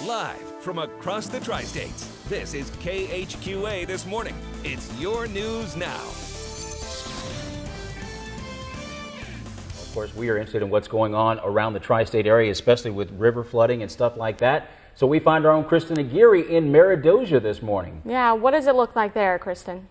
Live from across the Tri-States, this is KHQA This Morning. It's your news now. Of course, we are interested in what's going on around the tri-state area, especially with river flooding and stuff like that. So we find our own Kristen Aguirre in Meredosia this morning. Yeah, what does it look like there, Kristen?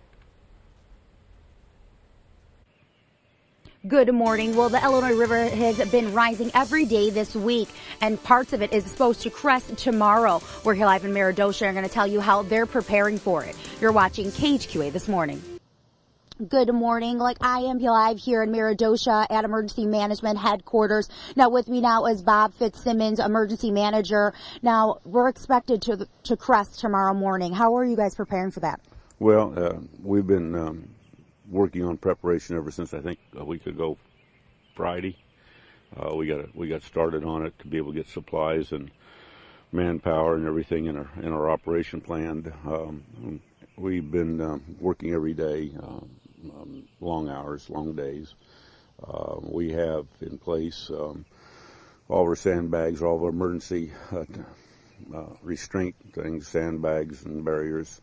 Good morning. Well, the Illinois River has been rising every day this week, and parts of it is supposed to crest tomorrow. We're here live in Meredosia. I'm going to tell you how they're preparing for it. You're watching KHQA This Morning. Good morning. Like I am live here in Meredosia at Emergency Management Headquarters. Now with me now is Bob Fitzsimmons, Emergency Manager. Now we're expected to crest tomorrow morning. How are you guys preparing for that? Well, we've been working on preparation ever since I think a week ago Friday. We got started on it to be able to get supplies and manpower and everything in our operation planned. We've been working every day, long hours, long days. We have in place all of our sandbags, all of our emergency restraint things, sandbags and barriers.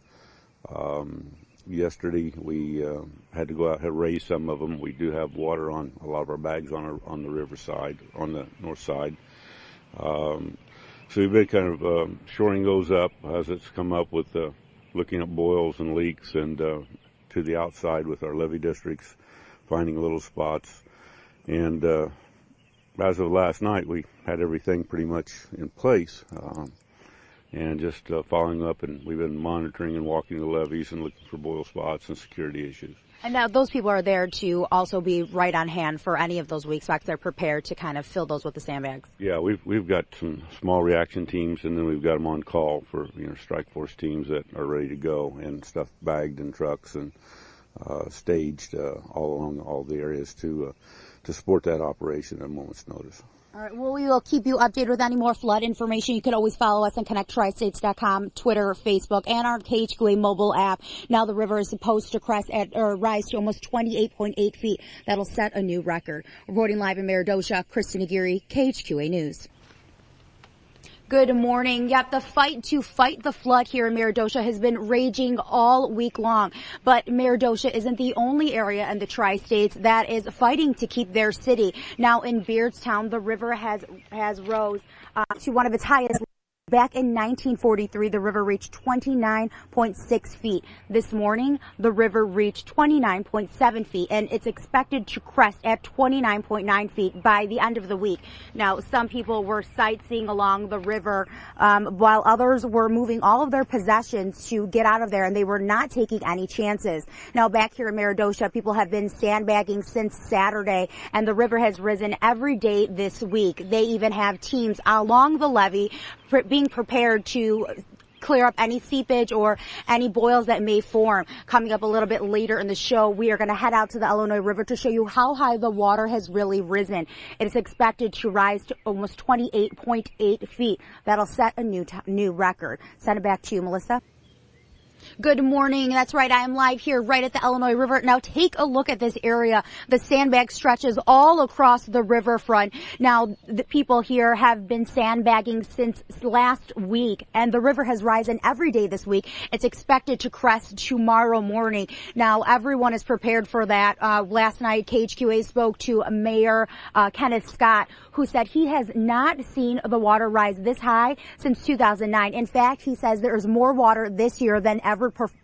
Yesterday we had to go out and raise some of them. We do have water on a lot of our bags on the river side, on the north side. So we've been kind of shoring those up as it's come up with looking at boils and leaks, and to the outside with our levee districts, finding little spots. And as of last night, we had everything pretty much in place. And just following up, and we've been monitoring and walking the levees and looking for boil spots and security issues. And now those people are there to also be right on hand for any of those weak spots. They're prepared to kind of fill those with the sandbags. Yeah, we've got some small reaction teams, and then we've got them on call for strike force teams that are ready to go, and stuff bagged in trucks and staged all along all the areas to support that operation at a moment's notice. All right, well, we will keep you updated with any more flood information. You can always follow us on ConnectTriStates.com, Twitter, Facebook, and our KHQA mobile app. Now the river is supposed to crest or rise to almost 28.8 feet. That'll set a new record. Reporting live in Meredosia, Kristen Aguirre, KHQA News. Good morning. Yep, the fight to fight the flood here in Meredosia has been raging all week long. But Meredosia isn't the only area in the Tri-States that is fighting to keep their city. Now in Beardstown, the river has rose to one of its highest. Back in 1943, the river reached 29.6 feet. This morning, the river reached 29.7 feet, and it's expected to crest at 29.9 feet by the end of the week. Now, some people were sightseeing along the river, while others were moving all of their possessions to get out of there, and they were not taking any chances. Now, back here in Meredosia, people have been sandbagging since Saturday, and the river has risen every day this week. They even have teams along the levee being prepared to clear up any seepage or any boils that may form. Coming up a little bit later in the show, we are going to head out to the Illinois River to show you how high the water has really risen. It is expected to rise to almost 28.8 feet. That'll set a new record. Send it back to you, Melissa. Good morning. That's right. I am live here right at the Illinois River. Now take a look at this area. The sandbag stretches all across the riverfront. Now the people here have been sandbagging since last week, and the river has risen every day this week. It's expected to crest tomorrow morning. Now everyone is prepared for that. Last night KHQA spoke to Mayor Kenneth Scott, who said he has not seen the water rise this high since 2009. In fact, he says there is more water this year than ever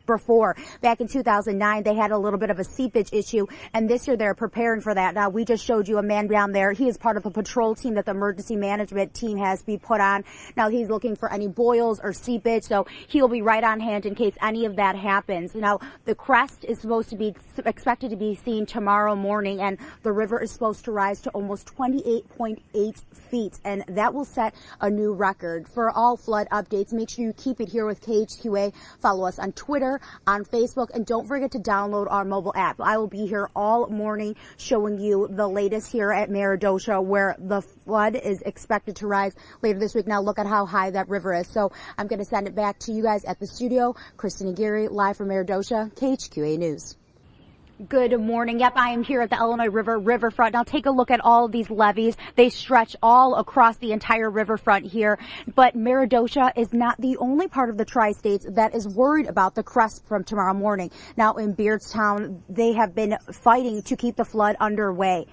before. Back in 2009, they had a little bit of a seepage issue, and this year they're preparing for that. Now, we just showed you a man down there. He is part of a patrol team that the emergency management team has been put on. Now, he's looking for any boils or seepage, so he'll be right on hand in case any of that happens. Now, the crest is supposed to be expected to be seen tomorrow morning, and the river is supposed to rise to almost 28.8 feet, and that will set a new record. For all flood updates, make sure you keep it here with KHQA. Follow us on Twitter, on Facebook, and don't forget to download our mobile app. I will be here all morning showing you the latest here at Meredosia, where the flood is expected to rise later this week. Now look at how high that river is. So I'm going to send it back to you guys at the studio. Kristen Aguirre, live from Meredosia, KHQA News. Good morning. Yep, I am here at the Illinois River riverfront. Now take a look at all of these levees. They stretch all across the entire riverfront here. But Meredosia is not the only part of the Tri-States that is worried about the crest from tomorrow morning. Now in Beardstown, they have been fighting to keep the flood underway.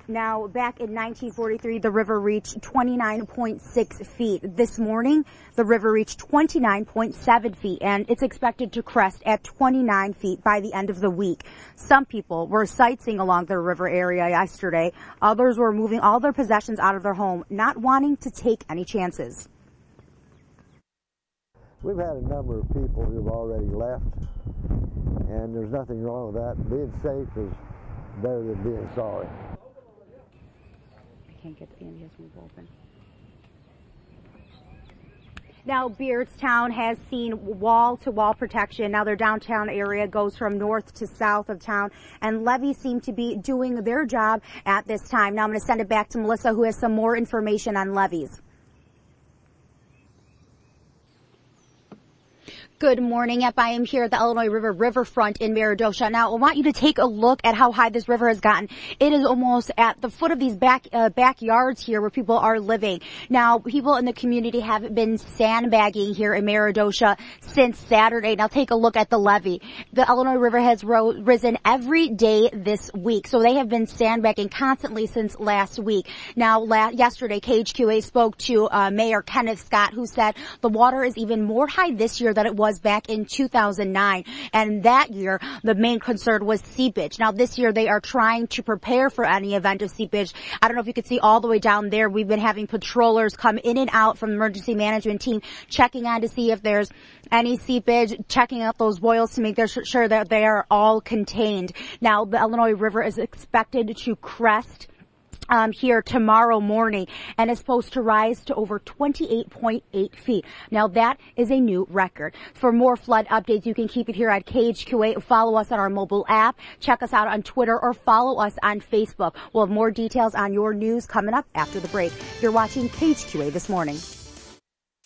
Now, back in 1943, the river reached 29.6 feet. This morning, the river reached 29.7 feet, and it's expected to crest at 29 feet by the end of the week. Some people were sightseeing along the river area yesterday. Others were moving all their possessions out of their home, not wanting to take any chances. We've had a number of people who've already left, and there's nothing wrong with that. Being safe is better than being sorry. Can't get the India's move open. Now, Beardstown has seen wall-to-wall protection. Now, their downtown area goes from north to south of town, and levees seem to be doing their job at this time. Now, I'm going to send it back to Melissa, who has some more information on levees. Good morning. Yep, I am here at the Illinois River riverfront in Meredosia. Now, I want you to take a look at how high this river has gotten. It is almost at the foot of these backyards here where people are living. Now, people in the community have been sandbagging here in Meredosia since Saturday. Now, take a look at the levee. The Illinois River has risen every day this week, so they have been sandbagging constantly since last week. Now, yesterday, KHQA spoke to Mayor Kenneth Scott, who said the water is even more high this year than it was back in 2009. And that year, the main concern was seepage. Now, this year, they are trying to prepare for any event of seepage. I don't know if you can see all the way down there. We've been having patrollers come in and out from the emergency management team, checking on to see if there's any seepage, checking out those boils to make sure that they are all contained. Now, the Illinois River is expected to crest here tomorrow morning, and is supposed to rise to over 28.8 feet. Now, that is a new record. For more flood updates, you can keep it here at KHQA. Follow us on our mobile app. Check us out on Twitter or follow us on Facebook. We'll have more details on your news coming up after the break. You're watching KHQA This Morning.